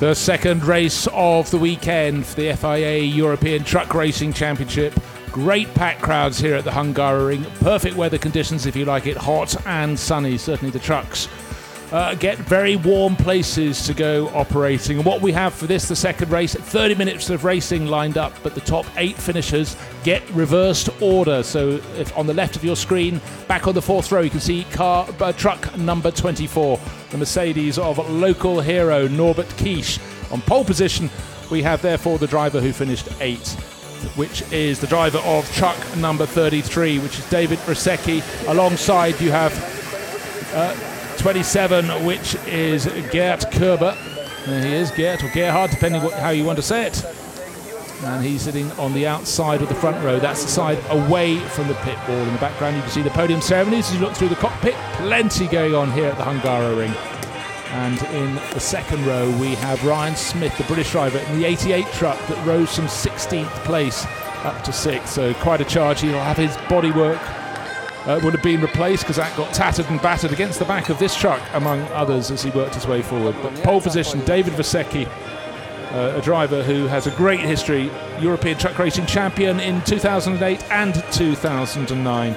The second race of the weekend for the FIA European Truck Racing Championship. Great packed crowds here at the Hungaroring. Perfect weather conditions if you like it, hot and sunny. Certainly the trucks get very warm places to go operating. And what we have for this, the second race, 30 minutes of racing lined up, but the top 8 finishers get reversed order. So if on the left of your screen, back on the 4th row, you can see truck number 24, the Mercedes of local hero Norbert Kisch. On pole position, we have therefore the driver who finished 8th, which is the driver of truck number 33, which is David Brzezinski. Alongside you have 27, which is Gert Kerber. There he is, Gert or Gerhard, depending how you want to say it. And he's sitting on the outside of the front row. That's the side away from the pit wall. In the background, you can see the podium ceremonies as you look through the cockpit. Plenty going on here at the Hungaroring. And in the second row, we have Ryan Smith, the British driver, in the 88 truck that rose from 16th place up to 6th. So quite a charge. He'll have his bodywork would have been replaced because that got tattered and battered against the back of this truck, among others, as he worked his way forward. But pole position, David Brzezinski, a driver who has a great history, European Truck Racing Champion in 2008 and 2009.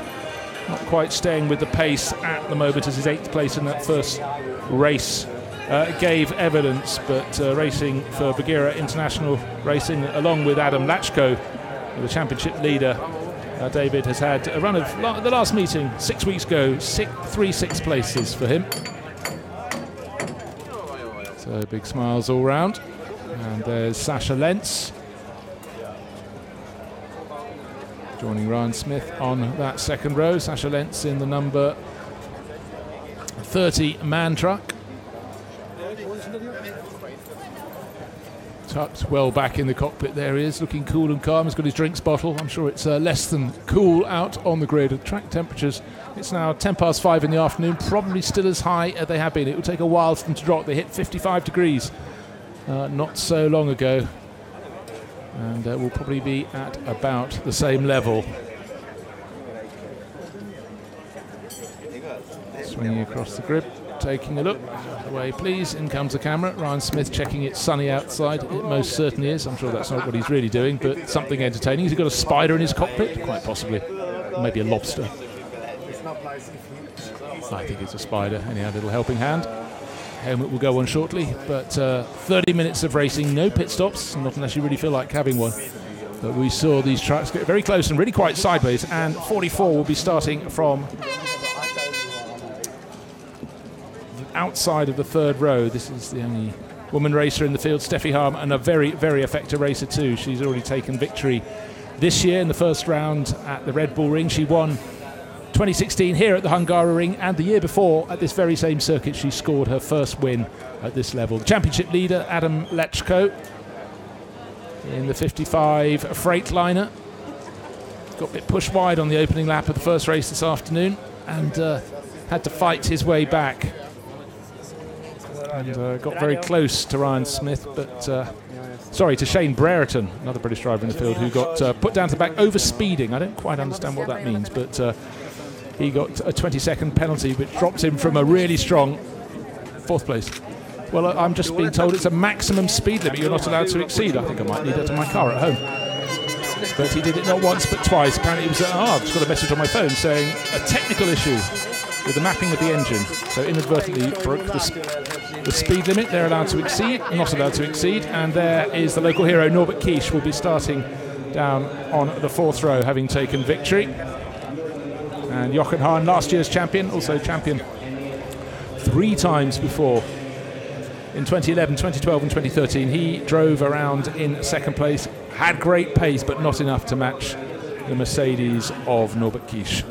Not quite staying with the pace at the moment as his 8th place in that first race gave evidence, but racing for Brereton International Racing along with Adam Lachko, the championship leader. David has had a run of the last meeting 6 weeks ago, 3 6th places for him. So big smiles all round. And there's Sasha Lentz joining Ryan Smith on that second row. Sasha Lentz in the number 30 man truck. Tucked well back in the cockpit, there he is, looking cool and calm. He's got his drinks bottle. I'm sure it's less than cool out on the grid. At track temperatures, it's now 5:10 in the afternoon, probably still as high as they have been. It will take a while for them to drop. They hit 55 degrees not so long ago, and will probably be at about the same level. Swinging across the grid, taking a look. Away, please. In comes the camera. Ryan Smith checking it's sunny outside. It most certainly is. I'm sure that's not what he's really doing, but something entertaining. Has he got a spider in his cockpit? Quite possibly. Maybe a lobster. I think it's a spider. Anyhow, a little helping hand. Helmet will go on shortly, but 30 minutes of racing, no pit stops, not unless you really feel like having one. But we saw these trucks get very close and really quite sideways, and 44 will be starting from outside of the 3rd row. This is the only woman racer in the field, Steffi Harm, and a very, very effective racer too. She's already taken victory this year in the first round at the Red Bull Ring. She won 2016 here at the Hungaroring, and the year before at this very same circuit she scored her first win at this level. The championship leader, Adam Lachko, in the 55 Freightliner. Got a bit pushed wide on the opening lap of the first race this afternoon and had to fight his way back. And got very close to Ryan Smith, but to Shane Brereton, another British driver in the field, who got put down to the back over speeding. I don't quite understand what that means, but he got a 20-second penalty, which dropped him from a really strong 4th place. Well, I'm just being told it's a maximum speed limit you're not allowed to exceed. I think I might need that in my car at home. But he did it not once but twice. Apparently it was, I've just got a message on my phone saying a technical issue with the mapping of the engine. So inadvertently broke the speed limit they're allowed to exceed, not allowed to exceed. And there is the local hero, Norbert Kisch, will be starting down on the 4th row, having taken victory. And Jochen Hahn, last year's champion, also champion 3 times before. In 2011, 2012 and 2013, he drove around in 2nd place, had great pace, but not enough to match the Mercedes of Norbert Kisch.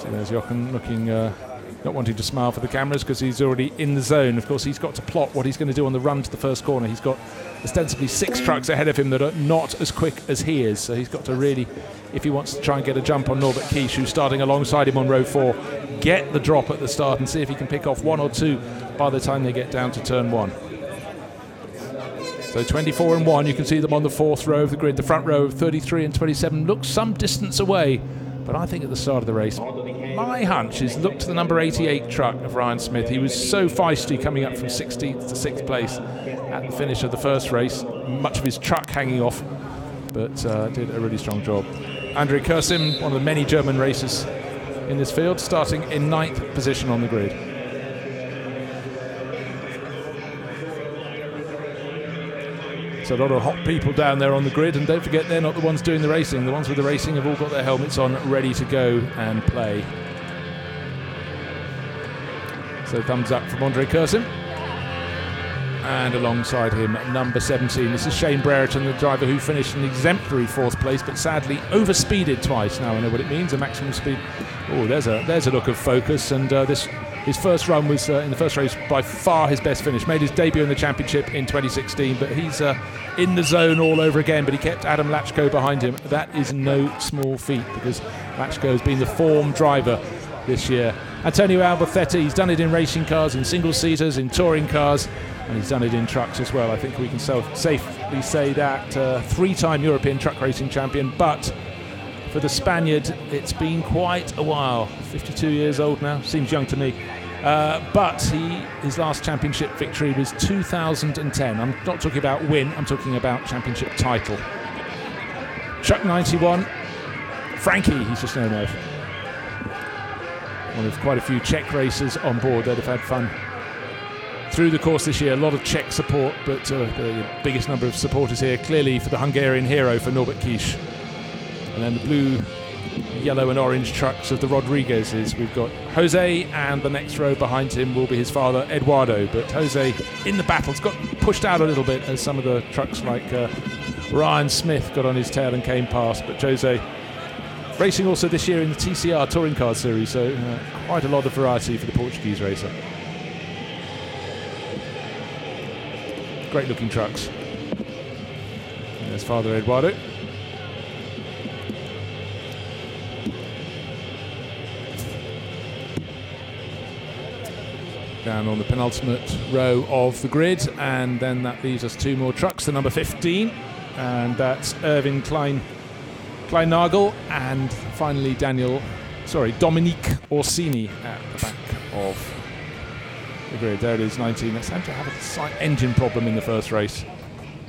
So there's Jochen looking, not wanting to smile for the cameras because he's already in the zone. Of course, he's got to plot what he's going to do on the run to the first corner. He's got ostensibly 6 trucks ahead of him that are not as quick as he is. So he's got to really, if he wants to try and get a jump on Norbert Kisch, who's starting alongside him on row 4, get the drop at the start and see if he can pick off 1 or 2 by the time they get down to turn 1. So 24 and 1, you can see them on the 4th row of the grid. The front row of 33 and 27 looks some distance away, but I think at the start of the race, my hunch is look to the number 88 truck of Ryan Smith. He was so feisty coming up from 16th to 6th place. at the finish of the first race, much of his truck hanging off, but did a really strong job. Andrei Kursim, one of the many German racers in this field, starting in 9th position on the grid. So a lot of hot people down there on the grid, and don't forget they're not the ones doing the racing. The ones with the racing have all got their helmets on, ready to go and play. So thumbs up from Andrei Kursim. And alongside him, number 17. This is Shane Brereton, the driver who finished in exemplary 4th place, but sadly overspeeded twice. Now I know what it means, a maximum speed. Oh, there's a look of focus, and his first run was in the first race by far his best finish. Made his debut in the championship in 2016, but he's in the zone all over again, but he kept Adam Lachko behind him. That is no small feat, because Lachko has been the form driver this year. Antonio Albacete, he's done it in racing cars, in single-seaters, in touring cars, and he's done it in trucks as well. I think we can safely say that. 3-time European truck racing champion, but for the Spaniard, it's been quite a while. 52 years old now, seems young to me. But his last championship victory was 2010. I'm not talking about win, I'm talking about championship title. Truck 91, Frankie, he's just known as. One of quite a few Czech racers on board. They'd have had fun through the course this year. A lot of Czech support, but the biggest number of supporters here clearly for the Hungarian hero, for Norbert Kiss. And then the blue, yellow and orange trucks of the Rodriguezes. We've got Jose, and the next row behind him will be his father Eduardo. But Jose in the battles got pushed out a little bit as some of the trucks like Ryan Smith got on his tail and came past. But Jose racing also this year in the TCR Touring Car Series, so quite a lot of variety for the Portuguese racer. Great looking trucks. And there's Father Eduardo. Down on the penultimate row of the grid, and then that leaves us 2 more trucks. The number 15, and that's Irvin Klein-Nagel, and finally Dominique Orsini at the back of the grid. There it is, 19. They seem to have a slight engine problem in the first race.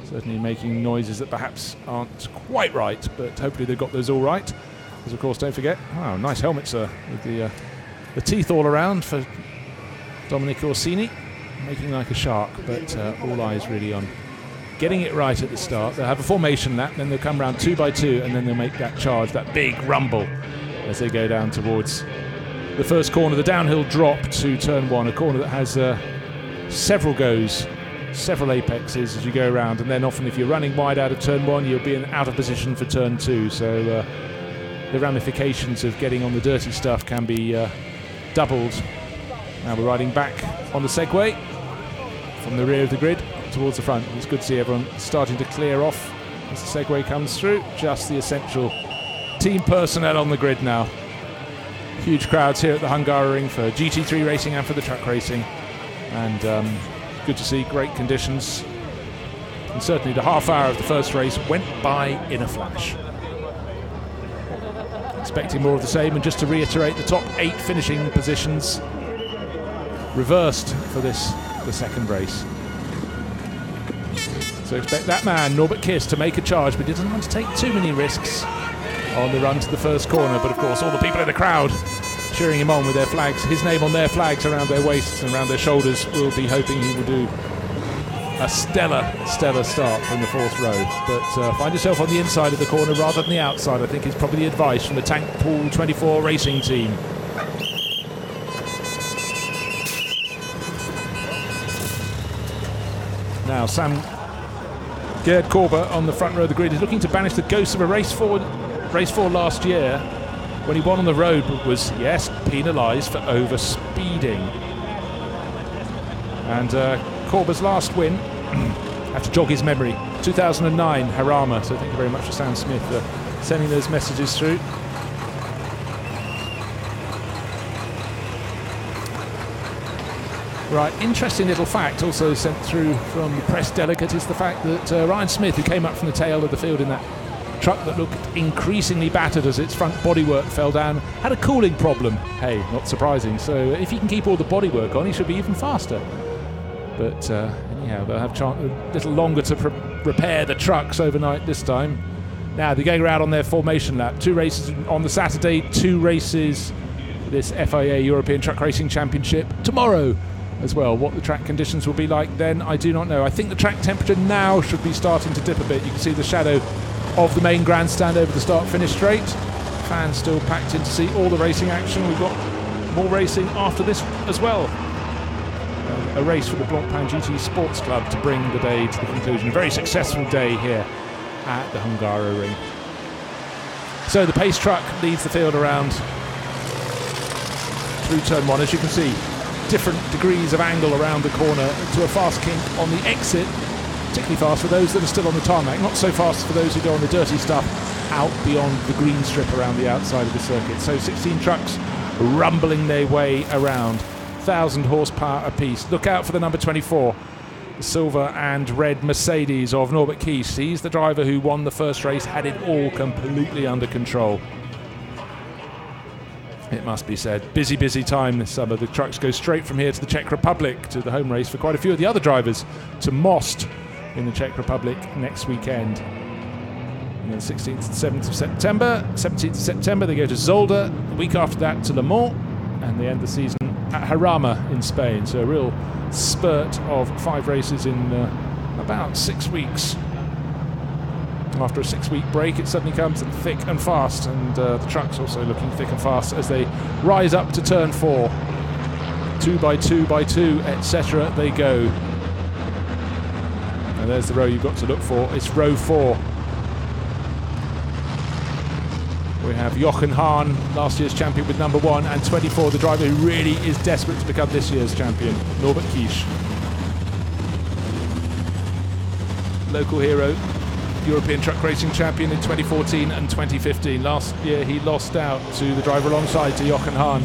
Certainly making noises that perhaps aren't quite right, but hopefully they've got those all right. Because of course, don't forget, wow, nice helmet, sir, with the teeth all around for Dominique Orsini, making like a shark, but all eyes really on getting it right at the start. They'll have a formation lap, then they'll come around 2 by 2, and then they'll make that charge, that big rumble, as they go down towards the first corner, the downhill drop to turn 1, a corner that has several goes, several apexes as you go around, and then often if you're running wide out of turn 1, you'll be out of position for turn 2. So the ramifications of getting on the dirty stuff can be doubled. Now we're riding back on the Segway from the rear of the grid towards the front. It's good to see everyone starting to clear off as the Segway comes through. Just the essential team personnel on the grid now. Huge crowds here at the Hungaroring for GT3 racing and for the truck racing. And good to see, great conditions. And certainly the half hour of the first race went by in a flash. Expecting more of the same, and just to reiterate, the top 8 finishing positions reversed for the second race. So expect that man, Norbert Kiss, to make a charge, but he doesn't want to take too many risks on the run to the first corner. But of course, all the people in the crowd cheering him on with their flags, his name on their flags around their waists and around their shoulders, will be hoping he will do a stellar start from the 4th row. But find yourself on the inside of the corner rather than the outside, I think is probably the advice from the Tank Pool 24 racing team. Now Gerd Korber on the front row of the grid is looking to banish the ghosts of a race 4 last year when he won on the road, but was, yes, penalised for overspeeding. And Korber's last win, I have to jog his memory, 2009 Harama. So thank you very much for Sam Smith for sending those messages through. Right, interesting little fact also sent through from the press delegate is the fact that Ryan Smith, who came up from the tail of the field in that truck that looked increasingly battered as its front bodywork fell down, had a cooling problem. Hey, not surprising. So if he can keep all the bodywork on, he should be even faster. But Yeah, they'll have a little longer to repair the trucks overnight this time. Now they're going around on their formation lap. 2 races on the Saturday, 2 races for this FIA European Truck Racing Championship tomorrow as well. What the track conditions will be like then, I do not know. I think the track temperature now should be starting to dip a bit. You can see the shadow of the main grandstand over the start-finish straight. Fans still packed in to see all the racing action. We've got more racing after this as well. A race for the Blancpain GT Sports Club to bring the day to the conclusion. A very successful day here at the Hungaroring. So the pace truck leads the field around through turn 1. As you can see, different degrees of angle around the corner to a fast kink on the exit. Particularly fast for those that are still on the tarmac. Not so fast for those who go on the dirty stuff out beyond the green strip around the outside of the circuit. So 16 trucks rumbling their way around. 1,000 horsepower apiece. Look out for the number 24, the silver and red Mercedes of Norbert Kies. He's the driver who won the first race, had it all completely under control. It must be said, busy time this summer. The trucks go straight from here to the Czech Republic, to the home race for quite a few of the other drivers, to Most in the Czech Republic next weekend. And then 16th and 7th of September. 17th of September they go to Zolder. The week after that to Le Mans, and they end the season at Jarama in Spain. So a real spurt of 5 races in about 6 weeks. After a 6-week break, it suddenly comes thick and fast, and the truck's also looking thick and fast as they rise up to turn 4. 2 by 2 by 2, etc. they go. And there's the row you've got to look for. It's row 4. We have Jochen Hahn, last year's champion with number 1, and 24, the driver who really is desperate to become this year's champion, Norbert Kies. Local hero, European Truck Racing champion in 2014 and 2015. Last year he lost out to the driver alongside, to Jochen Hahn.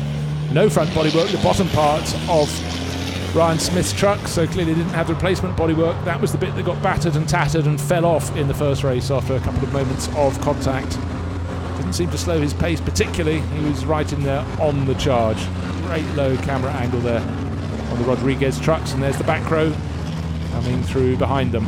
No front bodywork, the bottom part of Ryan Smith's truck, so clearly didn't have the replacement bodywork. That was the bit that got battered and tattered and fell off in the first race after a couple of moments of contact. Didn't seem to slow his pace particularly. He was right in there on the charge. Great low camera angle there on the Rodriguez trucks, and there's the back row coming through behind them.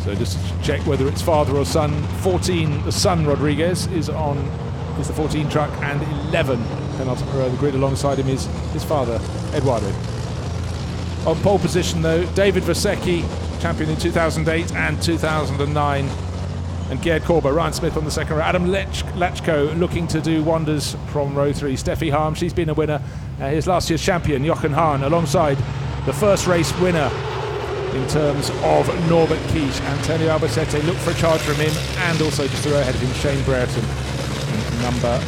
So just to check whether it's father or son. 14, the son Rodriguez is the 14 truck, and 11 penultimate row. The grid alongside him is his father, Eduardo. On pole position though, David Vasecki, champion in 2008 and 2009, and Gerd Korber. Ryan Smith on the second row. Adam Lachko looking to do wonders from row 3. Steffi Harm, she's been a winner. Here's last year's champion, Jochen Hahn, alongside the first race winner in terms of Norbert Kies. Antonio Albacete, look for a charge from him, and also just a row ahead of him, Shane Brereton, number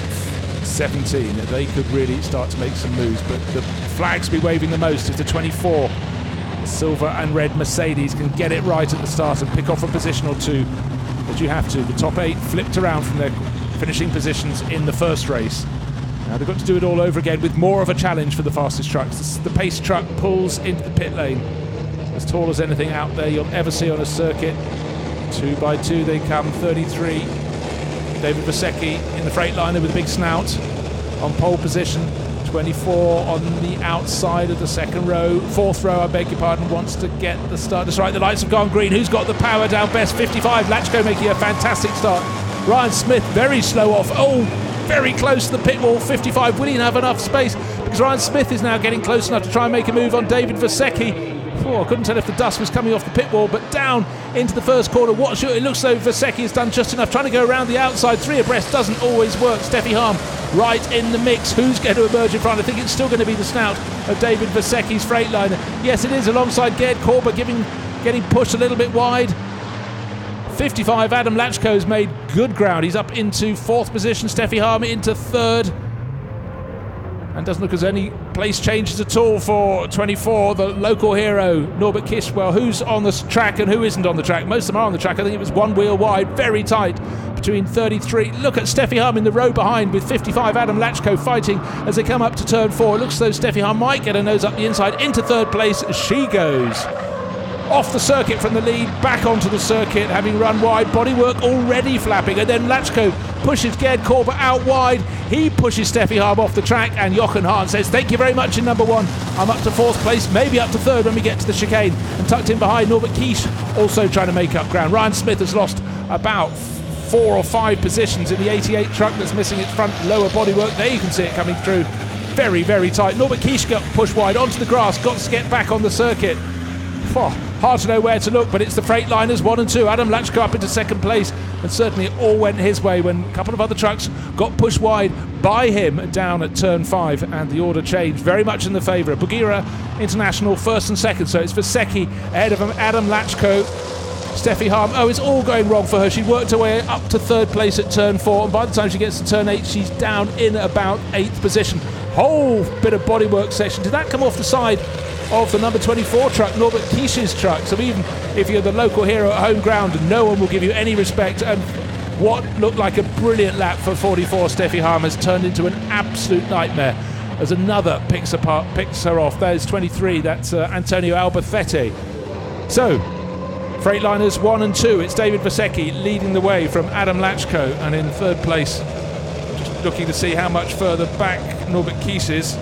17. They could really start to make some moves, but the flags be waving the most if the 24, the silver and red Mercedes, can get it right at the start and pick off a position or two. But you have to. The top 8 flipped around from their finishing positions in the first race. Now they've got to do it all over again with more of a challenge for the fastest trucks. The pace truck pulls into the pit lane, as tall as anything out there you'll ever see on a circuit. 2 by 2 they come. 33, David Vasecki in the Freightliner with a big snout on pole position. 24 on the outside of the second row. 4th row, I beg your pardon, wants to get the start. That's right, the lights have gone green. Who's got the power down best? 55, Lachko making a fantastic start. Ryan Smith very slow off. Oh, very close to the pit wall. 55, will he have enough space? Because Ryan Smith is now getting close enough to try and make a move on David Vasecki. I couldn't tell if the dust was coming off the pit wall, but down into the first corner. It looks though Vasecki has done just enough, trying to go around the outside. 3 abreast doesn't always work. Steffi Harm right in the mix. Who's going to emerge in front? I think it's still going to be the snout of David Vasecki's Freightliner. Yes, it is, alongside Gerd Korber, getting pushed a little bit wide. 55, Adam Lachko's made good ground. He's up into 4th position. Steffi Harm into 3rd. And doesn't look as any place changes at all for 24, the local hero, Norbert Kies. Well, who's on the track and who isn't on the track? Most of them are on the track. I think it was 1 wheel wide, very tight between 33. Look at Steffi Harm in the row behind with 55, Adam Lachko fighting as they come up to turn 4. It looks as though Steffi Harm might get her nose up the inside into 3rd place. She goes off the circuit from the lead, back onto the circuit, having run wide, bodywork already flapping, and then Lachko pushes Gerd Korber out wide. He pushes Steffi Harm off the track, and Jochen Hahn says, thank you very much in number 1. I'm up to 4th place, maybe up to 3rd when we get to the chicane. And tucked in behind, Norbert Kies also trying to make up ground. Ryan Smith has lost about 4 or 5 positions in the 88 truck that's missing its front lower bodywork. There you can see it coming through. Very, very tight. Norbert Kies got pushed wide onto the grass, got to get back on the circuit. Hard to know where to look, but it's the Freightliners 1 and 2. Adam Lachko up into 2nd place, and certainly it all went his way when a couple of other trucks got pushed wide by him down at turn 5, and the order changed very much in the favour of Bugira International 1st and 2nd. So it's Vasecki ahead of him, Adam Lachko, Steffi Harm. Oh, it's all going wrong for her. She worked her way up to 3rd place at turn 4, and by the time she gets to turn 8, she's down in about 8th position. Whole bit of bodywork section. Did that come off the side of the number 24 truck, Norbert Kies's truck? So even if you're the local hero at home ground, no one will give you any respect. And what looked like a brilliant lap for 44 Steffi Harm has turned into an absolute nightmare as another picks her off. There's 23, that's Antonio Albacete. So Freightliners 1 and 2, it's David Vasecki leading the way from Adam Lachko, and in 3rd place, just looking to see how much further back Norbert Kies is.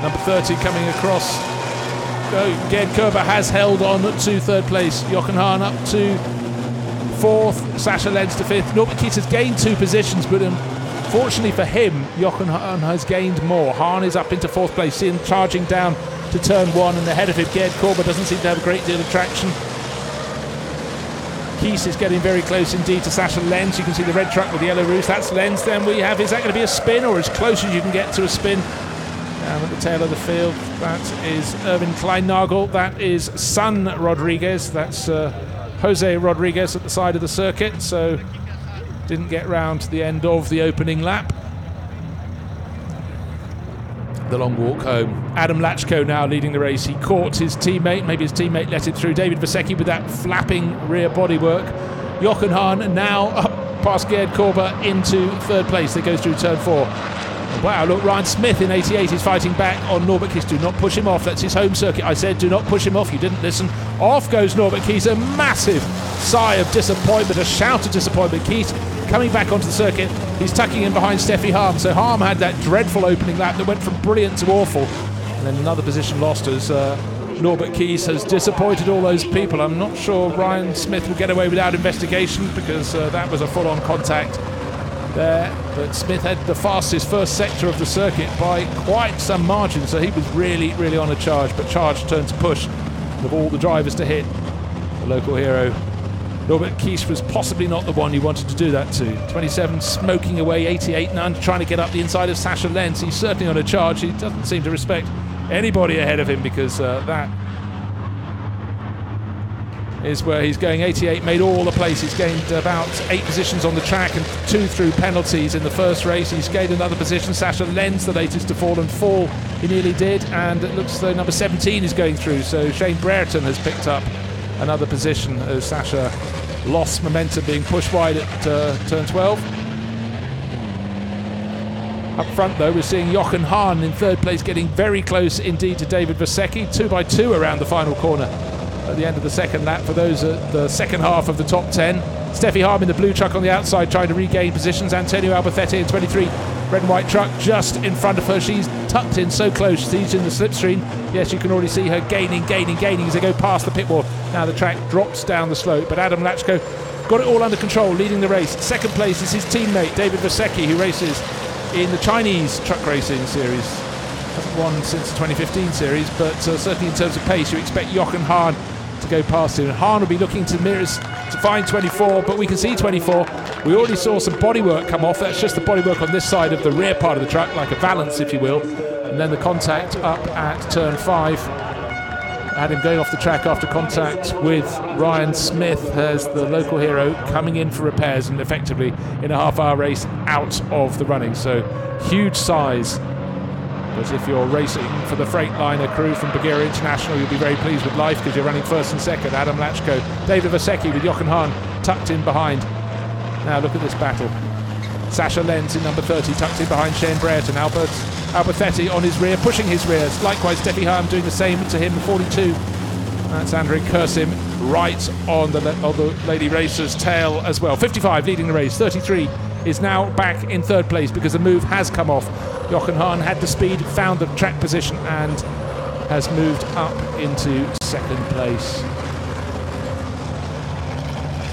Number 30 coming across. Gerd Korber has held on to 3rd place. Jochen Hahn up to 4th. Sasha Lentz to 5th. Norbert Kies has gained 2 positions, but unfortunately for him, Jochen Hahn has gained more. Hahn is up into 4th place, seen charging down to turn 1, and ahead of him, Gerd Korber doesn't seem to have a great deal of traction. Kies is getting very close indeed to Sasha Lentz. You can see the red truck with the yellow roof. That's Lentz. Then we have, is that going to be a spin, or as close as you can get to a spin? Down at the tail of the field, that is Erwin Kleinnagel. That is San Rodriguez. That's Jose Rodriguez at the side of the circuit. So didn't get round to the end of the opening lap. The long walk home. Adam Lachko now leading the race. He caught his teammate. Maybe his teammate let it through. David Vasecki with that flapping rear bodywork. Jochen Hahn now up past Gerd Korber into 3rd place. They go through turn 4. Wow, look, Ryan Smith in 88 is fighting back on Norbert Kies. Do not push him off. That's his home circuit. I said do not push him off. You didn't listen. Off goes Norbert Kies. A massive sigh of disappointment, a shout of disappointment. Kies coming back onto the circuit. He's tucking in behind Steffi Harm. So Harm had that dreadful opening lap that went from brilliant to awful. And then another position lost as Norbert Kies has disappointed all those people. I'm not sure Ryan Smith will get away without investigation, because that was a full-on contact there, but Smith had the fastest first sector of the circuit by quite some margin, so he was really, really on a charge, but charge turned to push of all the drivers to hit the local hero. Norbert Kies was possibly not the one you wanted to do that to. 27 smoking away, 88 none, trying to get up the inside of Sasha Lentz. He's certainly on a charge. He doesn't seem to respect anybody ahead of him, because that is where he's going. 88 made all the place. He's gained about 8 positions on the track and 2 through penalties in the first race. He's gained another position. Sasha Lentz, the latest to fall and fall, he nearly did, and it looks as though number 17 is going through. So Shane Brereton has picked up another position as Sasha lost momentum, being pushed wide at turn 12. Up front, though, we're seeing Jochen Hahn in 3rd place, getting very close indeed to David Vasecki. 2 by 2 around the final corner at the end of the second lap for those at the second half of the top 10. Steffi Harm in the blue truck on the outside trying to regain positions. Antonio Albacete in 23, red and white truck just in front of her. She's tucked in so close. She's in the slipstream. Yes, you can already see her gaining as they go past the pit wall. Now the track drops down the slope, but Adam Lachko got it all under control, leading the race. 2nd place is his teammate David Vasecki, who races in the Chinese truck racing series. Hasn't won since the 2015 series, but certainly in terms of pace, you expect Jochen Hahn to go past him. Hahn will be looking to mirrors to find 24, but we can see 24. We already saw some bodywork come off. That's just the bodywork on this side of the rear part of the truck, like a valance, if you will. And then the contact up at turn 5. Had him going off the track after contact with Ryan Smith as the local hero coming in for repairs, and effectively in a half-hour race out of the running. So huge size. But if you're racing for the Freightliner crew from Bugira International, you'll be very pleased with life, because you're running 1st and 2nd. Adam Lachko, David Vasecki with Jochen Hahn tucked in behind. Now look at this battle. Sasha Lentz in number 30 tucked in behind Shane Brereton. Albert Alberthetti on his rear, pushing his rear. Likewise, Steffi Harm doing the same to him, 42. That's Andrei Kursim right on the Lady Racer's tail as well. 55 leading the race. 33 is now back in third place because the move has come off. Jochen Hahn had the speed, found the track position and has moved up into second place.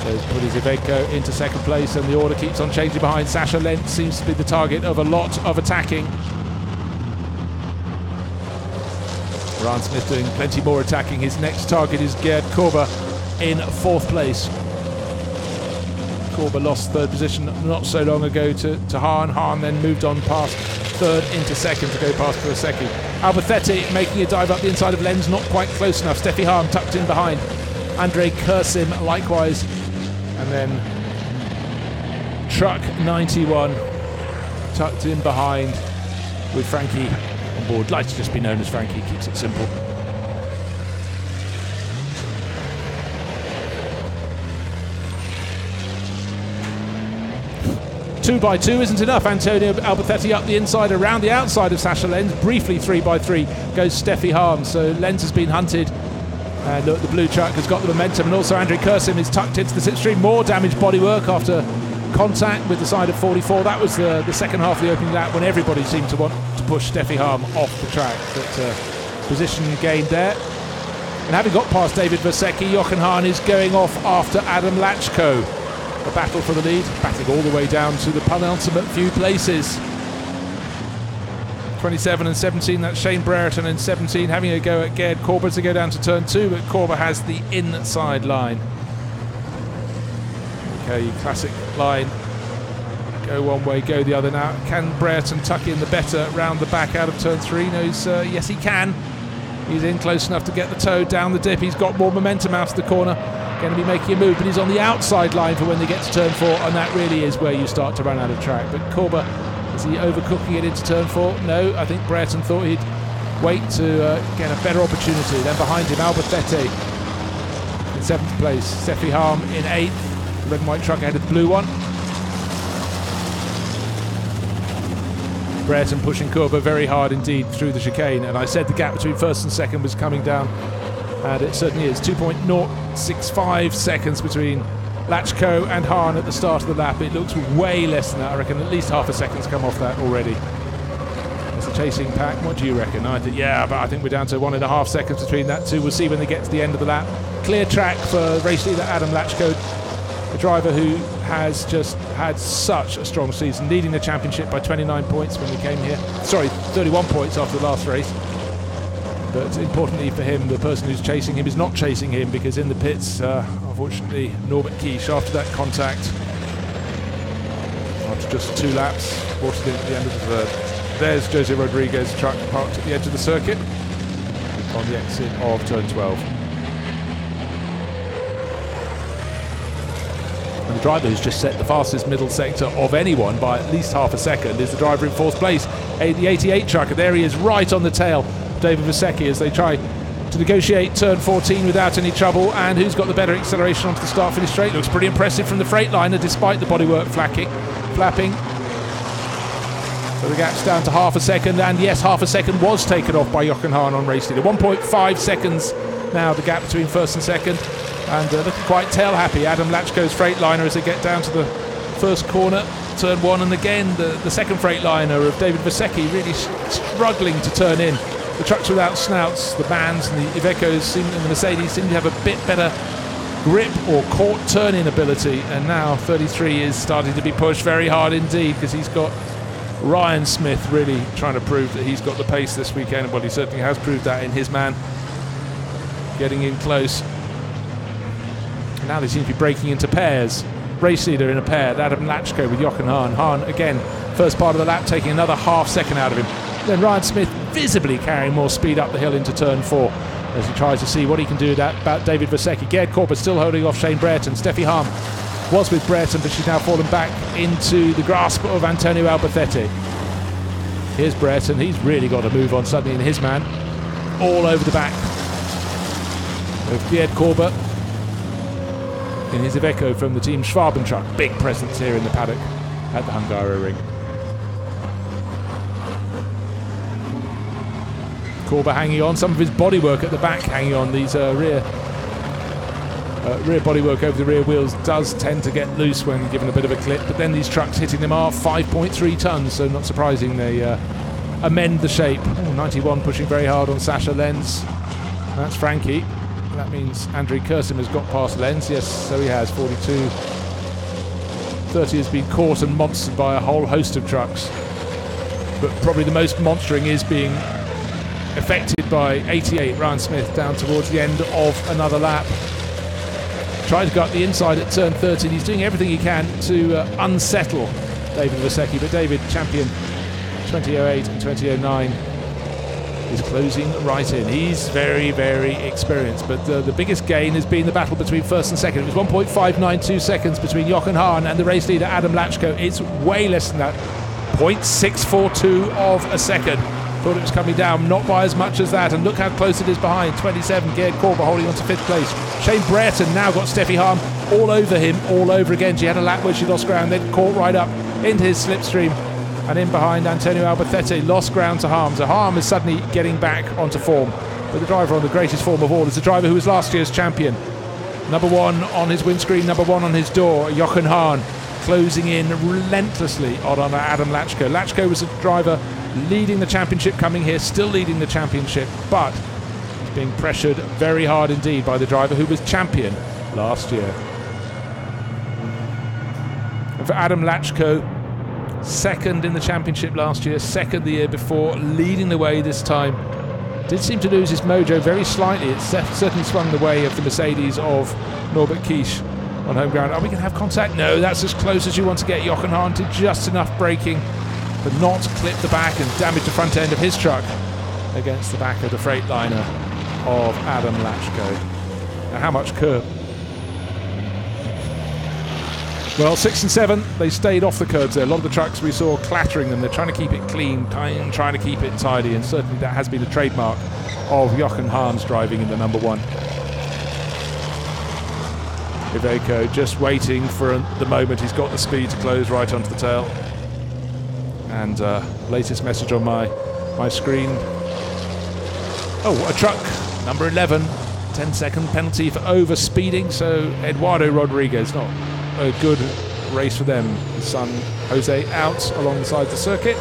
So he's put his Iveco into second place and the order keeps on changing behind. Sasha Lentz seems to be the target of a lot of attacking. Ryan Smith doing plenty more attacking. His next target is Gerd Korber in fourth place. Korber lost third position not so long ago to Hahn. Hahn then moved on past third into second to go past Kuroseki. Alberthetti making a dive up the inside of Lenz, not quite close enough. Steffi Harm tucked in behind. Andrei Kursim likewise. And then Truck 91 tucked in behind with Frankie on board. Likes to just be known as Frankie, keeps it simple. Two by two isn't enough. Antonio Alberthetti up the inside, around the outside of Sasha Lentz. Briefly 3x3 goes Steffi Harm. So Lentz has been hunted. And look, the blue truck has got the momentum. And also Andrei Kursim is tucked into the slipstream. More damaged bodywork after contact with the side of 44. That was the second half of the opening lap when everybody seemed to want to push Steffi Harm off the track. But position gained there. And having got past David Vasecki, Jochen Hahn is going off after Adam Lachko. A battle for the lead, battling all the way down to the penultimate few places. 27 and 17, that's Shane Brereton in 17, having a go at Gerd Korber to go down to turn 2, but Korber has the inside line. Okay, classic line. Go one way, go the other now. Can Brereton tuck in the better round the back out of turn 3? Knows, yes he can. He's in close enough to get the toe down the dip. He's got more momentum out of the corner. Going to be making a move, but he's on the outside line for when they get to turn 4, and that really is where you start to run out of track. But Korber, is he overcooking it into turn 4? No, I think Brereton thought he'd wait to get a better opportunity. Then behind him, Alberthetti in 7th place. Steffi Harm in 8th. The red and white truck ahead of the blue one. Brereton pushing Korber very hard indeed through the chicane, and I said the gap between first and second was coming down, and it certainly is. 2.065 seconds between Lachko and Hahn at the start of the lap. It looks way less than that. I reckon at least half a second's come off that already. It's a chasing pack. What do you reckon? But I think we're down to 1.5 seconds between that two. We'll see when they get to the end of the lap. Clear track for race leader Adam Lachko, a driver who has just had such a strong season, leading the championship by 29 points when we came here. Sorry, 31 points after the last race. But importantly for him, the person who's chasing him is not chasing him, because in the pits, unfortunately, Norbert Kiesch, after that contact, after just 2 laps, brought it in at the end of the third. There's Jose Rodriguez truck parked at the edge of the circuit on the exit of turn 12. And the driver who's just set the fastest middle sector of anyone by at least half a second is the driver in 4th place, the 88 truck, and there he is right on the tail. David Vasecki as they try to negotiate turn 14 without any trouble. And who's got the better acceleration onto the start-finish straight? Looks pretty impressive from the Freightliner despite the bodywork flapping. So the gap's down to half a second, and yes, half a second was taken off by Jochen Hahn on race leader. 1.5 seconds now the gap between first and second, and looking quite tail happy. Adam Lachko's Freightliner as they get down to the first corner, turn 1, and again the second Freightliner of David Vasecki really struggling to turn in. The trucks without snouts, the Bands and the Ivecos and the Mercedes seem to have a bit better grip or court turn-in ability, and now 33 is starting to be pushed very hard indeed, because he's got Ryan Smith really trying to prove that he's got the pace this weekend. Well, he certainly has proved that in his man. Getting in close. And now they seem to be breaking into pairs. Race leader in a pair, Adam Lachko with Jochen Hahn. Hahn, again, first part of the lap, taking another half second out of him. Then Ryan Smith visibly carrying more speed up the hill into turn 4 as he tries to see what he can do about David Vasecki. Gerd Korber still holding off Shane Brereton. Steffi Harm was with Brereton, but she's now fallen back into the grasp of Antonio Alberthetti. Here's Brereton. He's really got to move on suddenly in his man. All over the back of Gerd Korber in his Iveco from the team Schwaben truck. Big presence here in the paddock at the Hungaroring. Corber hanging on, some of his bodywork at the back hanging on. These rear bodywork over the rear wheels does tend to get loose when given a bit of a clip, but then these trucks hitting them are 5.3 tons, so not surprising they amend the shape. 91 pushing very hard on Sasha Lentz. That's Frankie. That means Andrei Kursim has got past Lentz. Yes, so he has. 42. 30 has been caught and monstered by a whole host of trucks. But probably the most monstering is being affected by 88, Ryan Smith, down towards the end of another lap. Trying to go up the inside at turn 13. He's doing everything he can to unsettle David Vasecki, but David, champion 2008 and 2009, is closing right in. He's very, very experienced, but the biggest gain has been the battle between first and second. It was 1.592 seconds between Jochen Hahn and the race leader Adam Lachko. It's way less than that. 0.642 of a second. Thought it was coming down, not by as much as that, and look how close it is behind. 27, Gerd Corber holding on to 5th place. Shane Brereton now got Steffi Harm all over him, all over again. She had a lap where she lost ground, then caught right up into his slipstream, and in behind Antonio Albacete lost ground to Harm. So Harm is suddenly getting back onto form, but the driver on the greatest form of all is the driver who was last year's champion. Number 1 on his windscreen, number 1 on his door, Jochen Hahn, closing in relentlessly on Adam Lachko. Lachko was a driver leading the championship coming here, still leading the championship, but he's being pressured very hard indeed by the driver who was champion last year. And for Adam Lachko, second in the championship last year, second the year before, leading the way this time. Did seem to lose his mojo very slightly. It certainly swung the way of the Mercedes of Norbert Kiesche on home ground. Are we going to have contact? No, that's as close as you want to get Jochen Hahn to just enough braking, but not clip the back and damage the front end of his truck against the back of the Freightliner of Adam Lachko. Now, how much curb? Well, 6 and 7, they stayed off the curbs there. A lot of the trucks we saw clattering them. They're trying to keep it clean, trying to keep it tidy, and certainly that has been a trademark of Jochen Hahn's driving in the number 1. Iveco just waiting for the moment he's got the speed to close right onto the tail. And latest message on my screen. Oh, a truck, number 11, 10-second penalty for over-speeding. So Eduardo Rodriguez, not a good race for them. His son Jose out along the side of the circuit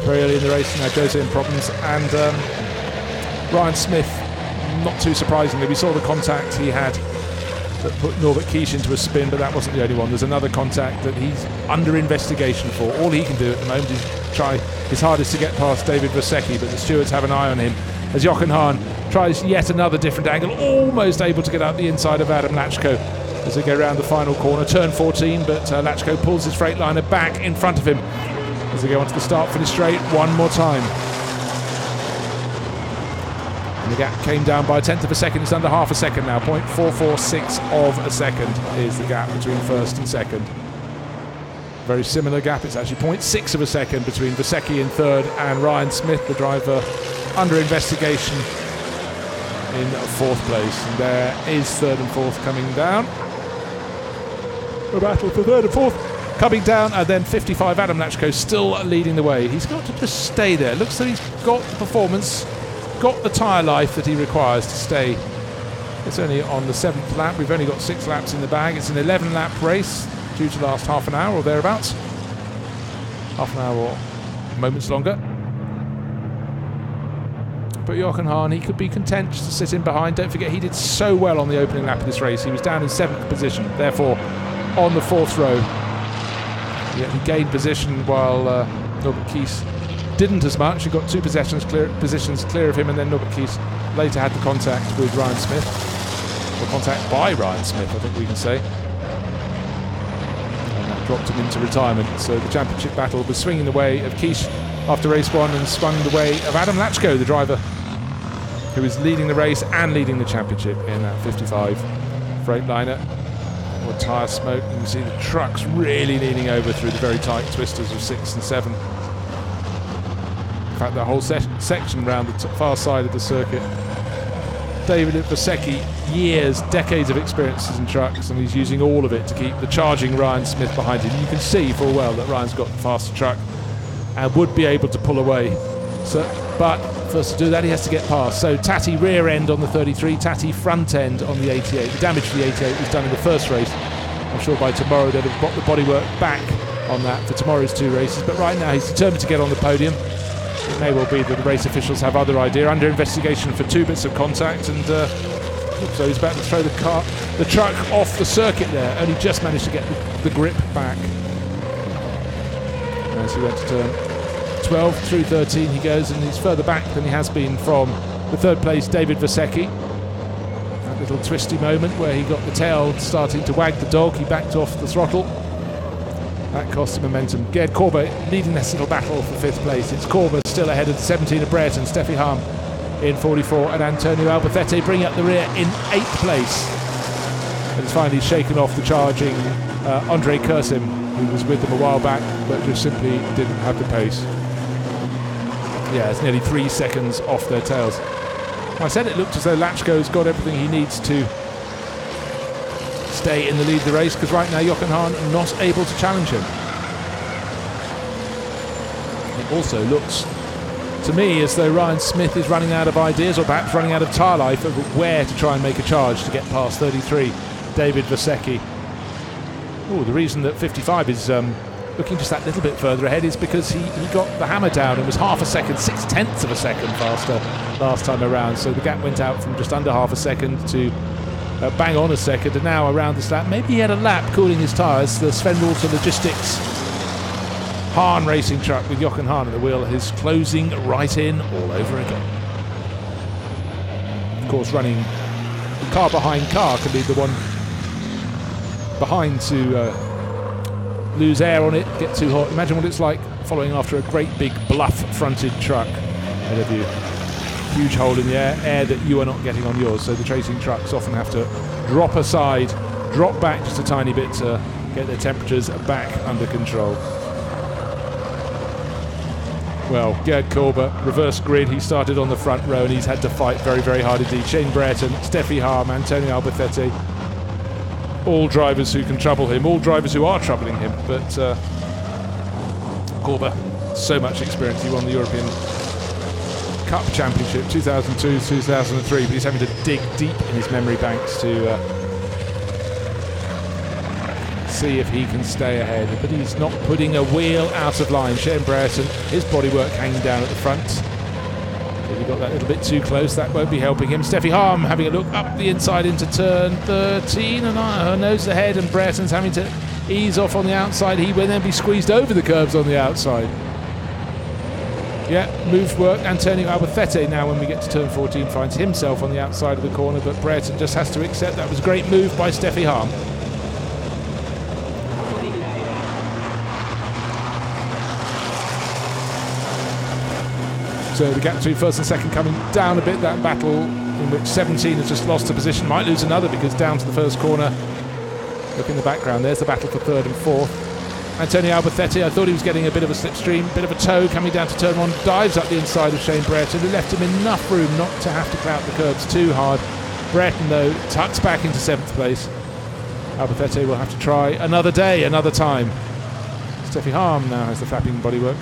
very early in the race. Now Jose in problems, and Ryan Smith, not too surprisingly, we saw the contact he had that put Norbert Kiesche into a spin, but that wasn't the only one. There's another contact that he's under investigation for. All he can do at the moment is try his hardest to get past David Vasecki, but the stewards have an eye on him as Jochen Hahn tries yet another different angle, almost able to get out the inside of Adam Lachko as they go around the final corner, turn 14, but Lachko pulls his Freightliner back in front of him as they go onto the start-finish straight one more time. And the gap came down by 1/10 of a second. It's under half a second now. 0.446 of a second is the gap between first and second. Very similar gap. It's actually 0.6 of a second between Vasecki in third and Ryan Smith, the driver under investigation, in fourth place. And there is third and fourth coming down. A battle for third and fourth coming down, and then 55 Adam Lachko still leading the way. He's got to just stay there. Looks like he's got the performance, got the tyre life that he requires to stay. It's only on the 7th lap. We've only got 6 laps in the bag. It's an 11-lap race, due to last half an hour or thereabouts. Half an hour or moments longer. But Jochen Hahn, he could be content just to sit in behind. Don't forget, he did so well on the opening lap of this race. He was down in 7th position, therefore on the 4th row. Yet he gained position while Norbert Kiesche didn't as much. He got 2 positions clear of him, and then Norbert Kiesche later had the contact with Ryan Smith. Or contact by Ryan Smith, I think we can say. And that dropped him into retirement. So the championship battle was swinging the way of Kiesche after race 1, and swung the way of Adam Lachko, the driver who is leading the race and leading the championship in that 55 Freightliner. More tyre smoke. You can see the trucks really leaning over through the very tight twisters of 6 and 7. In fact, that whole section around the far side of the circuit. David Vasecki, decades of experiences in trucks, and he's using all of it to keep the charging Ryan Smith behind him. You can see full well that Ryan's got the faster truck and would be able to pull away. So, but first to do that, he has to get past. So Tatty rear end on the 33, Tatty front end on the 88. The damage to the 88 was done in the first race. I'm sure by tomorrow they'll have got the bodywork back on that for tomorrow's 2 races. But right now he's determined to get on the podium. It may well be that the race officials have other idea. Under investigation for 2 bits of contact, and so he's about to throw the truck off the circuit there. Only just managed to get the grip back. As he went to turn 12 through 13 he goes, and he's further back than he has been from the 3rd place David Vasecki. That little twisty moment where he got the tail starting to wag the dog, he backed off the throttle. That cost him momentum. Gerd Korber leading this little battle for 5th place. It's Korber still ahead of the 17 of Brereton, Steffi Harm in 44, and Antonio Albacete bringing up the rear in 8th place. And it's finally shaken off the charging Andre Kursim, who was with them a while back, but just simply didn't have the pace. Yeah, it's nearly 3 seconds off their tails. I said it looked as though Latchko's got everything he needs to stay in the lead of the race, because right now Jochen Hahn not able to challenge him. It also looks to me as though Ryan Smith is running out of ideas, or perhaps running out of tyre life, of where to try and make a charge to get past 33 David Vasecki. Oh, the reason that 55 is looking just that little bit further ahead is because he got the hammer down and was half a second, 6/10 of a second faster last time around. So the gap went out from just under half a second to bang on a second, and now around this lap, maybe he had a lap cooling his tyres. The Sven Walter Logistics Hahn racing truck with Jochen Hahn at the wheel is closing right in all over again. Of course, running car behind car can be the one behind to lose air on it, get too hot. Imagine what it's like following after a great big bluff-fronted truck ahead of you. Huge hole in the air that you are not getting on yours, so the racing trucks often have to drop aside, drop back just a tiny bit to get their temperatures back under control. Well, Gerd Korber, reverse grid, he started on the front row and he's had to fight very, very hard indeed. Shane Brereton, Steffi Harm, Antonio Albacete, all drivers who can trouble him, all drivers who are troubling him, but Korber, so much experience. He won the European Cup Championship 2002, 2003, but he's having to dig deep in his memory banks to see if he can stay ahead. But he's not putting a wheel out of line. Shane Brereton, his bodywork hanging down at the front. So he got that a little bit too close, that won't be helping him. Steffi Harm having a look up the inside into turn 13, and her nose ahead, and Brereton's having to ease off on the outside. He will then be squeezed over the curbs on the outside. Yeah, move work. Antonio Albacete now, when we get to turn 14, finds himself on the outside of the corner, but Brereton just has to accept that was a great move by Steffi Harm. So the gap between first and second coming down a bit, that battle in which 17 has just lost a position, might lose another because down to the first corner. Look in the background, there's the battle for 3rd and 4th. Antonio Albacete, I thought he was getting a bit of a slipstream, bit of a toe coming down to turn 1, dives up the inside of Shane Brereton, who left him enough room not to have to clout the curbs too hard. Brereton, though, tucks back into 7th place. Albacete will have to try another day, another time. Steffi Harm now has the flapping bodywork.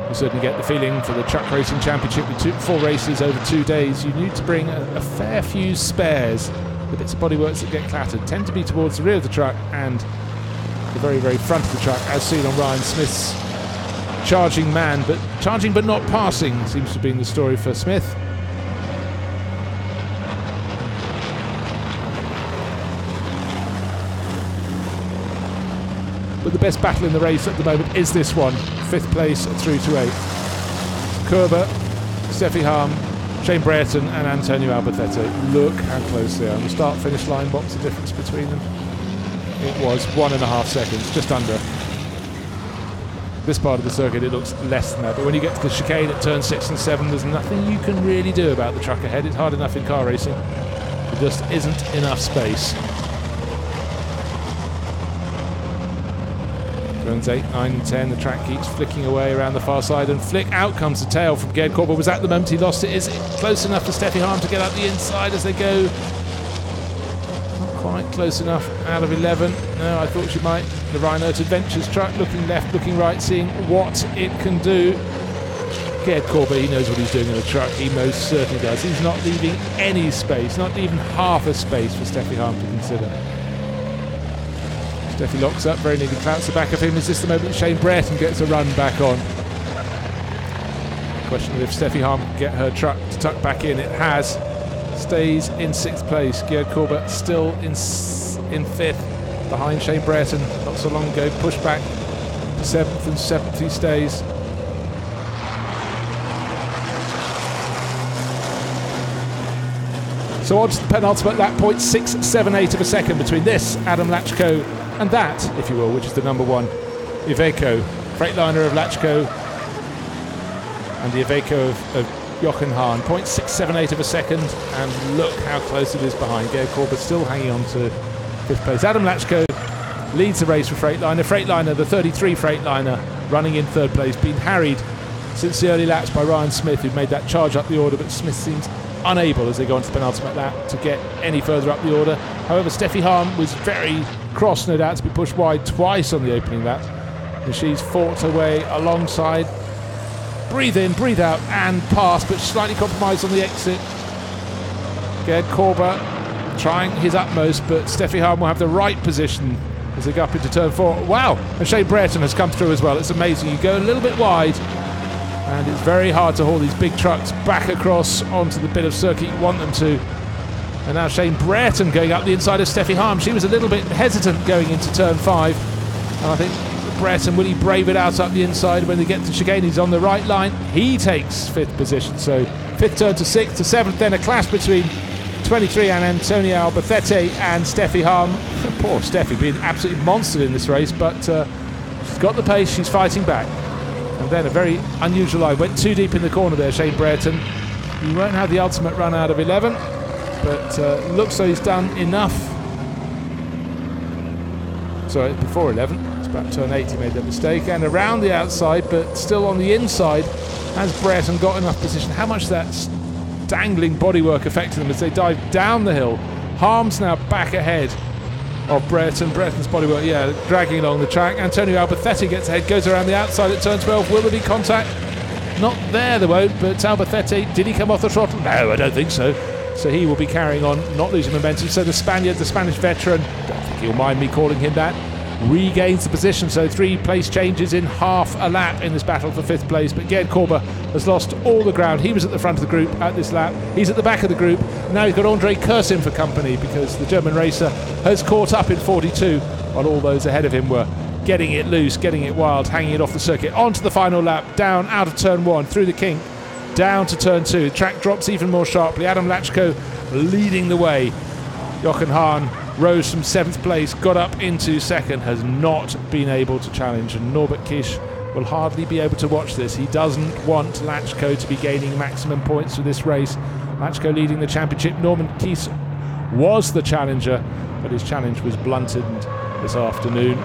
You certainly get the feeling for the Truck Racing Championship with 4 races over 2 days. You need to bring a fair few spares. The bits of bodyworks that get clattered tend to be towards the rear of the truck and the very, very front of the truck, as seen on Ryan Smith's charging but not passing seems to have been the story for Smith. But the best battle in the race at the moment is this one, 5th place through to 8th. Korber, Steffi Harm, Shane Brereton and Antonio Albacete. Look how close they are. On the start-finish line, what's the difference between them? It was 1.5 seconds, just under. This part of the circuit, it looks less than that. But when you get to the chicane at turn 6 and 7, there's nothing you can really do about the truck ahead. It's hard enough in car racing. There just isn't enough space. Turns 8, 9 and 10, the track keeps flicking away around the far side, and flick out comes the tail from Gerd Korber. Was that the moment he lost it? Is it close enough for Steffi Harm to get up the inside as they go? Not quite close enough out of 11. No, I thought she might. The Rhino Adventures truck looking left, looking right, seeing what it can do. Gerd Korber, he knows what he's doing in the truck. He most certainly does. He's not leaving any space, not even half a space for Steffi Harm to consider. Steffi locks up, very nearly clouts the back of him. Is this the moment Shane Brereton gets a run back on? Question of if Steffi Harm can get her truck to tuck back in. It has. Stays in 6th place. Gerd Korber still in 5th, behind Shane Brereton. Not so long ago, pushed back to 7th, and 7th he stays. So on to the penultimate lap, 0.678 of a second between this Adam Lachko and that, if you will, which is the number 1 Iveco, Freightliner of Lachko, and the Iveco of Jochen Hahn. 0.678 of a second, and look how close it is behind. Gerd Korber still hanging on to 5th place. Adam Lachko leads the race for Freightliner. Freightliner, the 33 Freightliner, running in 3rd place, been harried since the early laps by Ryan Smith, who made that charge up the order, but Smith seems unable as they go into the penultimate lap to get any further up the order. However, Steffi Harm was very cross, no doubt, to be pushed wide twice on the opening lap, and she's fought her way alongside. Breathe in, breathe out, and pass, but slightly compromised on the exit. Gerd Korber trying his utmost, but Steffi Harm will have the right position as they go up into turn 4. Wow! And Shane Brereton has come through as well. It's amazing. You go a little bit wide, and it's very hard to haul these big trucks back across onto the bit of circuit you want them to. And now Shane Brereton going up the inside of Steffi Harm. She was a little bit hesitant going into turn 5, and I think Brereton, will he brave it out up the inside when they get to chicane? He's on the right line. He takes 5th position. So 5th turn to 6th to 7th. Then a clash between 23 and Antonia Albacete and Steffi Harm. Poor Steffi, being absolutely monstered in this race, but she's got the pace. She's fighting back. And then a very unusual line. Went too deep in the corner there, Shane Brereton. He won't have the ultimate run out of 11, but looks like he's done enough. Sorry, before 11. About turn 8 he made that mistake, and around the outside, but still on the inside has Brereton got enough position. How much that's dangling bodywork affecting them as they dive down the hill. Harm's now back ahead of Brereton. Brereton's bodywork, yeah, dragging along the track. Antonio Albacete gets ahead, goes around the outside at turn 12. Will there be contact? Not there, there won't, but Albacete, did he come off the throttle? No, I don't think so. So he will be carrying on, not losing momentum. So the Spaniard, the Spanish veteran, don't think he'll mind me calling him that, regains the position. So 3 place changes in half a lap in this battle for 5th place. But Gerd Korber has lost all the ground. He was at the front of the group at this lap. He's at the back of the group. Now he's got Andre Kursin for company, because the German racer has caught up in 42 while all those ahead of him were getting it loose, getting it wild, hanging it off the circuit. On to the final lap, down out of turn 1, through the kink, down to turn 2. The track drops even more sharply. Adam Lachko leading the way. Jochen Hahn rose from 7th place, got up into 2nd, has not been able to challenge, and Norbert Kisch will hardly be able to watch this. He doesn't want Lachko to be gaining maximum points for this race. Lachko leading the championship. Norman Kies was the challenger, but his challenge was blunted this afternoon.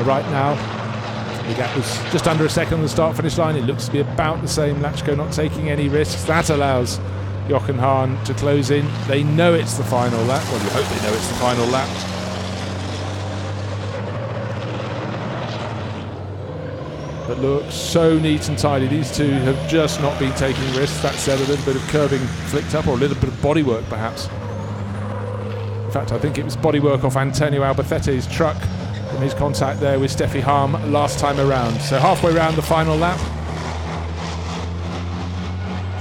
Right now, the gap was just under a second on the start-finish line. It looks to be about the same. Lachko not taking any risks. That allows Jochen Hahn to close in. They know it's the final lap. Well, you hope they know it's the final lap. But look, so neat and tidy. These two have just not been taking risks. That said, a little bit of curbing flicked up, or a little bit of bodywork perhaps. In fact, I think it was bodywork off Antonio Albacete's truck from his contact there with Steffi Harm last time around. So halfway around the final lap.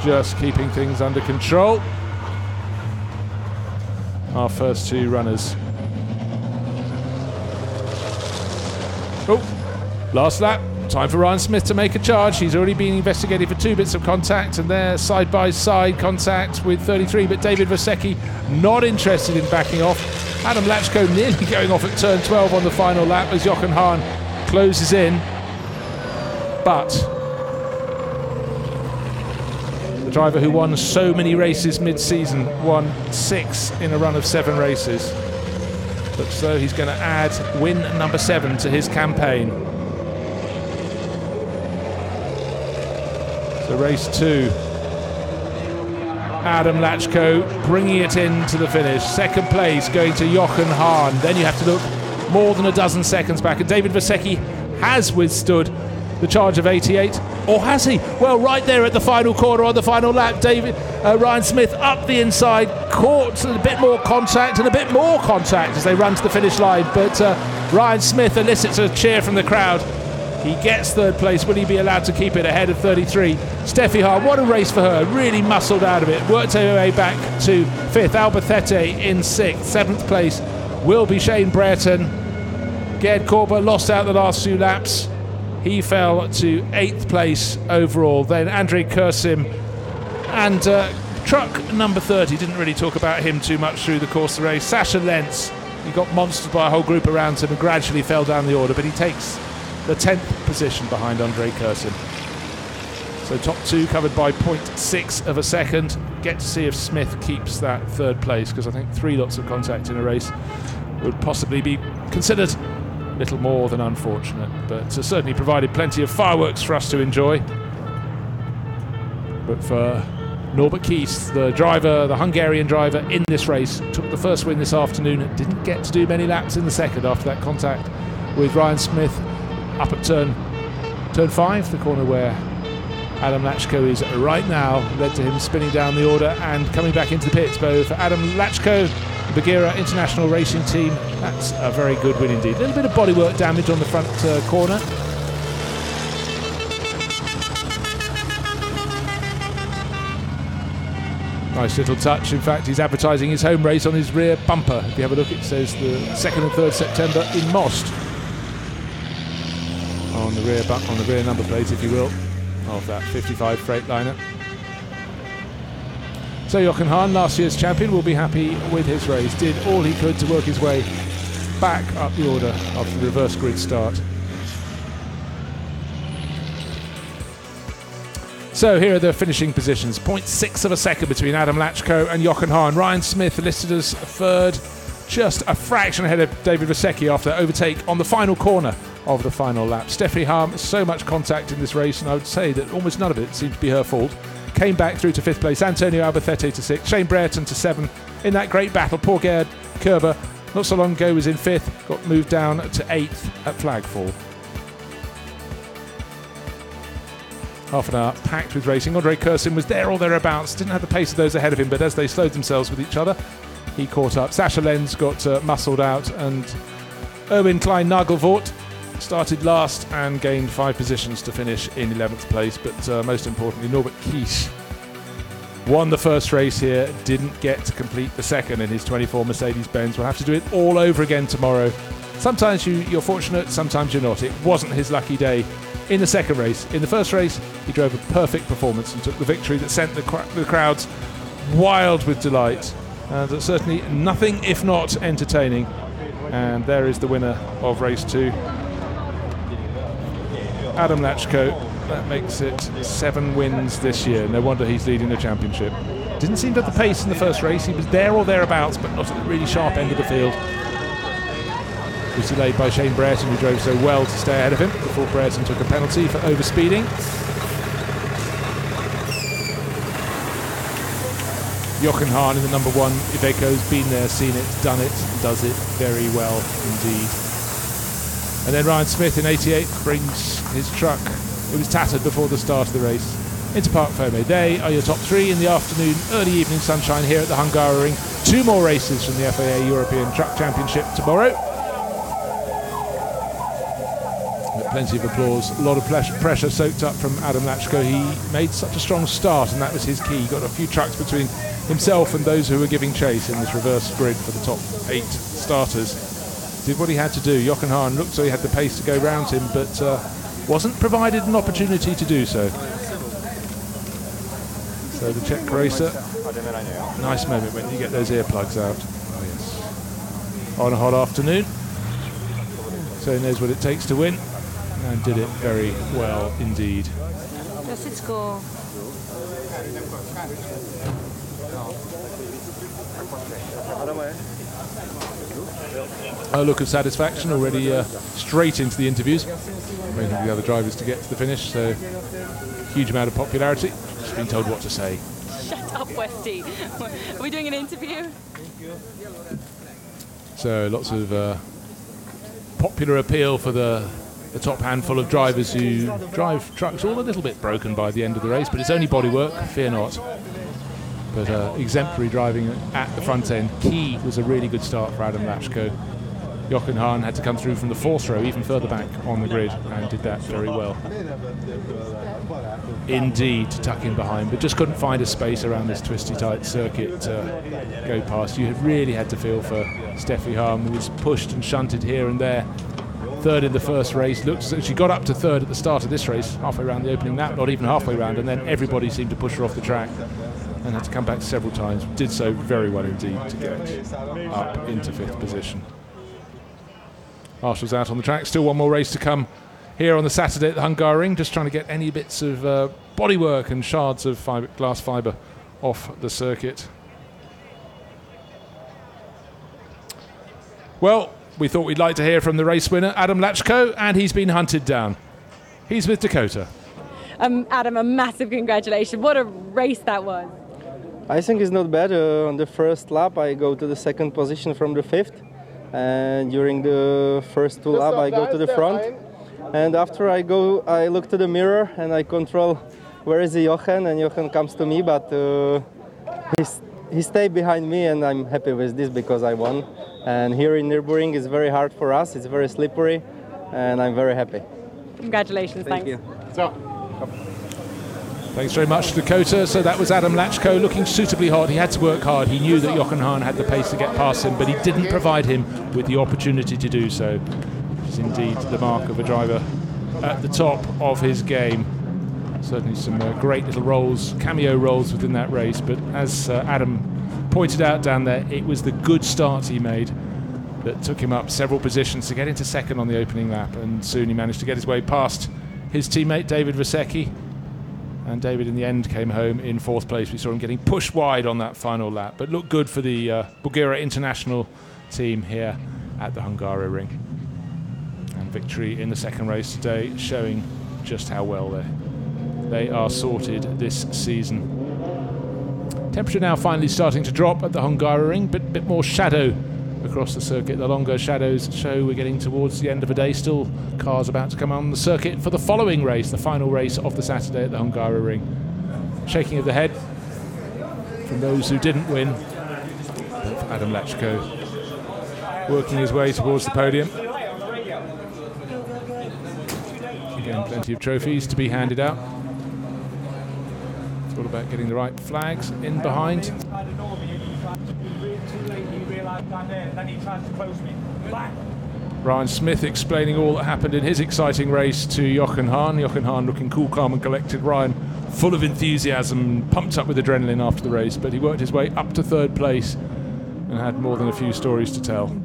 Just keeping things under control. Our first 2 runners. Oh, last lap. Time for Ryan Smith to make a charge. He's already been investigated for 2 bits of contact, and there side-by-side contact with 33, but David Vasecki not interested in backing off. Adam Lachko nearly going off at turn 12 on the final lap as Jochen Hahn closes in. But the driver who won so many races mid-season won 6 in a run of 7 races. Looks though he's going to add win number 7 to his campaign. So race 2 Adam Lachko bringing it into the finish. Second place going to Jochen Hahn. Then you have to look more than a dozen seconds back. And David Vasecki has withstood the charge of 88. Or has he? Well, right there at the final corner on the final lap, Ryan Smith up the inside, caught a bit more contact and a bit more contact as they run to the finish line. But Ryan Smith elicits a cheer from the crowd. He gets third place. Will he be allowed to keep it ahead of 33? Steffi Hahn, what a race for her. Really muscled out of it. Worked her way back to fifth. Albacete in sixth. Seventh place will be Shane Brereton. Gerd Korber lost out the last few laps. He fell to 8th place overall. Then Andre Kursim and truck number 30. Didn't really talk about him too much through the course of the race. Sasha Lentz, he got monstered by a whole group around him and gradually fell down the order, but he takes the 10th position behind Andre Kursim. So top two covered by 0.6 of a second. Get to see if Smith keeps that third place, because I think 3 lots of contact in a race would possibly be considered little more than unfortunate, but certainly provided plenty of fireworks for us to enjoy. But for Norbert Kies, the driver, the Hungarian driver in this race, took the first win this afternoon, didn't get to do many laps in the second after that contact with Ryan Smith up at turn 5, the corner where Adam Lachko is right now, led to him spinning down the order and coming back into the pits. But for Adam Lachko, the Bagheera International Racing Team, that's a very good win indeed. A little bit of bodywork damage on the front corner. Nice little touch. In fact, he's advertising his home race on his rear bumper. If you have a look, it says the 2nd and 3rd September in Most on the rear number plate, if you will, of that 55 Freightliner. So Jochen Hahn, last year's champion, will be happy with his race. Did all he could to work his way back up the order after the reverse grid start. So here are the finishing positions. 0.6 of a second between Adam Lachko and Jochen Hahn. Ryan Smith listed as third, just a fraction ahead of David Vasecki after overtake on the final corner of the final lap. Steffi Hahn, so much contact in this race, and I would say that almost none of it seemed to be her fault. Came back through to 5th place. Antonio Albacete to 6th. Shane Brereton to 7th. In that great battle, poor Gerd Korber, not so long ago, was in 5th. Got moved down to 8th at Flagfall. Half an hour packed with racing. Andre Kursim was there or thereabouts. Didn't have the pace of those ahead of him, but as they slowed themselves with each other, he caught up. Sasha Lentz got muscled out, and Erwin Klein-Nagelvoort started last and gained 5 positions to finish in 11th place. But most importantly, Norbert Kies won the first race here, didn't get to complete the second in his 24 Mercedes-Benz. We'll have to do it all over again tomorrow. Sometimes you're fortunate, sometimes you're not. It wasn't his lucky day in the second race. In the first race, he drove a perfect performance and took the victory that sent the crowds wild with delight. And certainly nothing if not entertaining. And there is the winner of race 2, Adam Lachko. That makes it 7 wins this year. No wonder he's leading the championship. Didn't seem to have the pace in the first race. He was there or thereabouts, but not at the really sharp end of the field. He was delayed by Shane Brereton, who drove so well to stay ahead of him before Brereton took a penalty for overspeeding. Jochen Hahn in the number 1 Iveco's been there, seen it, done it, does it very well indeed. And then Ryan Smith in 88 brings his truck, it was tattered before the start of the race, into Parc Fermé. They are your top 3 in the afternoon, early evening sunshine here at the Hungaroring. 2 more races from the FAA European Truck Championship tomorrow. Plenty of applause, a lot of pressure soaked up from Adam Lachko. He made such a strong start, and that was his key. He got a few trucks between himself and those who were giving chase in this reverse grid for the top 8 starters. Did what he had to do. Jochen Hahn looked so he had the pace to go round him, but wasn't provided an opportunity to do so. So the Czech racer, nice moment when you get those earplugs out. Oh yes. On a hot afternoon, so he knows what it takes to win. And did it very well indeed. Let's go. A look of satisfaction already straight into the interviews. Waiting for the other drivers to get to the finish, so huge amount of popularity. Just been told what to say. Shut up, Westy. Are we doing an interview? So lots of popular appeal for the top handful of drivers who drive trucks, all a little bit broken by the end of the race, but it's only bodywork, fear not. But exemplary driving at the front end. Key was a really good start for Adam Lachko. Jochen Hahn had to come through from the fourth row, even further back on the grid, and did that very well. Indeed, to tuck in behind, but just couldn't find a space around this twisty tight circuit to go past. You really had to feel for Steffi Hahn, who was pushed and shunted here and there. Third in the first race, looked as though she got up to third at the start of this race, halfway around the opening lap, not even halfway around, and then everybody seemed to push her off the track and had to come back several times. Did so very well indeed to get up into fifth position. Marshall's out on the track. Still one more race to come here on the Saturday at the Hungaroring. Just trying to get any bits of bodywork and shards of glass fibre off the circuit. Well, we thought we'd like to hear from the race winner, Adam Lachko, and he's been hunted down. He's with Dakota. Adam, a massive congratulations. What a race that was. I think it's not bad. On the first lap, I go to the second position from the fifth. And during the first two laps, I go to the front. And after I look to the mirror and I control where is Jochen, and Jochen comes to me, but he stayed behind me, and I'm happy with this because I won. And here in Nürburgring, it's very hard for us. It's very slippery, and I'm very happy. Congratulations. Thank you. Thanks very much, Dakota. So that was Adam Lachko looking suitably hot. He had to work hard. He knew that Jochen Hahn had the pace to get past him, but he didn't provide him with the opportunity to do so. It's indeed the mark of a driver at the top of his game. Certainly some great little roles, cameo roles within that race, but as Adam pointed out down there, it was the good start he made that took him up several positions to get into second on the opening lap, and soon he managed to get his way past his teammate David Vasecki. And David, in the end, came home in fourth place. We saw him getting pushed wide on that final lap, but looked good for the Bulgaria international team here at the Hungaroring. And victory in the second race today, showing just how well they are sorted this season. Temperature now finally starting to drop at the Hungaroring, but a bit more shadow across the circuit. The longer shadows show we're getting towards the end of the day. Still cars about to come on the circuit for the following race, the final race of the Saturday at the Hungaroring. Shaking of the head from those who didn't win. But for Adam Lachko, working his way towards the podium. Again, plenty of trophies to be handed out. It's all about getting the right flags in behind. Ryan Smith explaining all that happened in his exciting race to Jochen Hahn. Jochen Hahn looking cool, calm and collected. Ryan full of enthusiasm, pumped up with adrenaline after the race, but he worked his way up to third place and had more than a few stories to tell.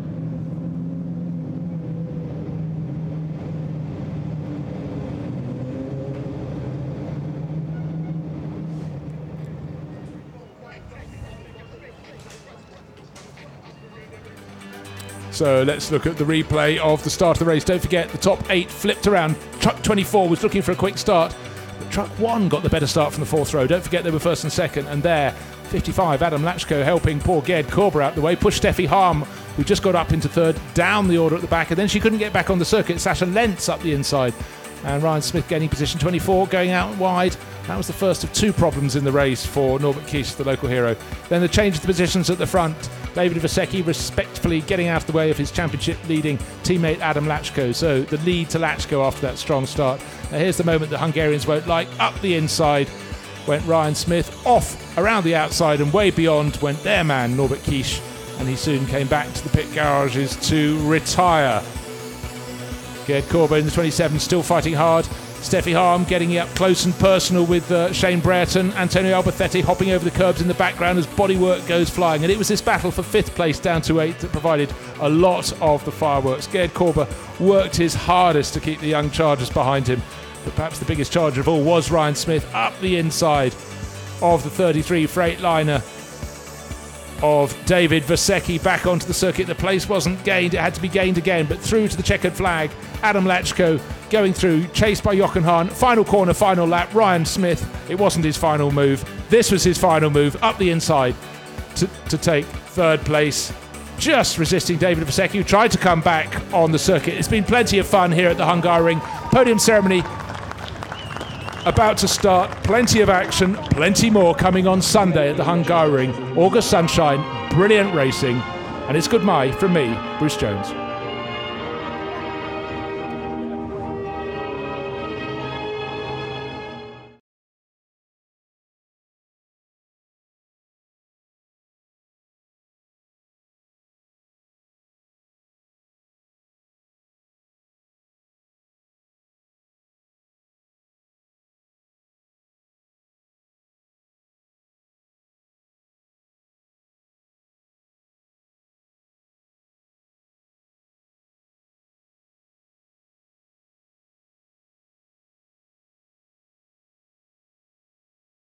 So let's look at the replay of the start of the race. Don't forget, the top 8 flipped around. Truck 24 was looking for a quick start, but Truck 1 got the better start from the fourth row. Don't forget they were first and second, and there, 55, Adam Lachko helping poor Gerd Korber out the way, pushed Steffi Hahn, who just got up into third, down the order at the back, and then she couldn't get back on the circuit. Sasha Lentz up the inside, and Ryan Smith gaining position 24, going out wide. That was the first of 2 problems in the race for Norbert Kies, the local hero. Then the change of the positions at the front. David Vasecki respectfully getting out of the way of his championship-leading teammate Adam Lachko. So the lead to Lachko after that strong start. Now here's the moment that Hungarians won't like. Up the inside went Ryan Smith. Off around the outside and way beyond went their man Norbert Kies. And he soon came back to the pit garages to retire. Gerd Korber in the 27 still fighting hard. Steffi Hahn getting up close and personal with Shane Brereton. Antonio Alberthetti hopping over the curbs in the background as bodywork goes flying. And it was this battle for 5th place down to 8th that provided a lot of the fireworks. Gerd Korber worked his hardest to keep the young chargers behind him. But perhaps the biggest charger of all was Ryan Smith up the inside of the 33 Freightliner of David Vasecki back onto the circuit. The place wasn't gained, it had to be gained again, but through to the checkered flag. Adam Lachko going through, chased by Jochen Hahn. Final corner, final lap. Ryan Smith, it wasn't his final move. This was his final move, up the inside to take third place. Just resisting David Vasecki, who tried to come back on the circuit. It's been plenty of fun here at the Hungaroring. Podium ceremony about to start. Plenty of action, plenty more coming on Sunday at the Hungaroring. August sunshine, brilliant racing, and it's goodbye from me, Bruce Jones.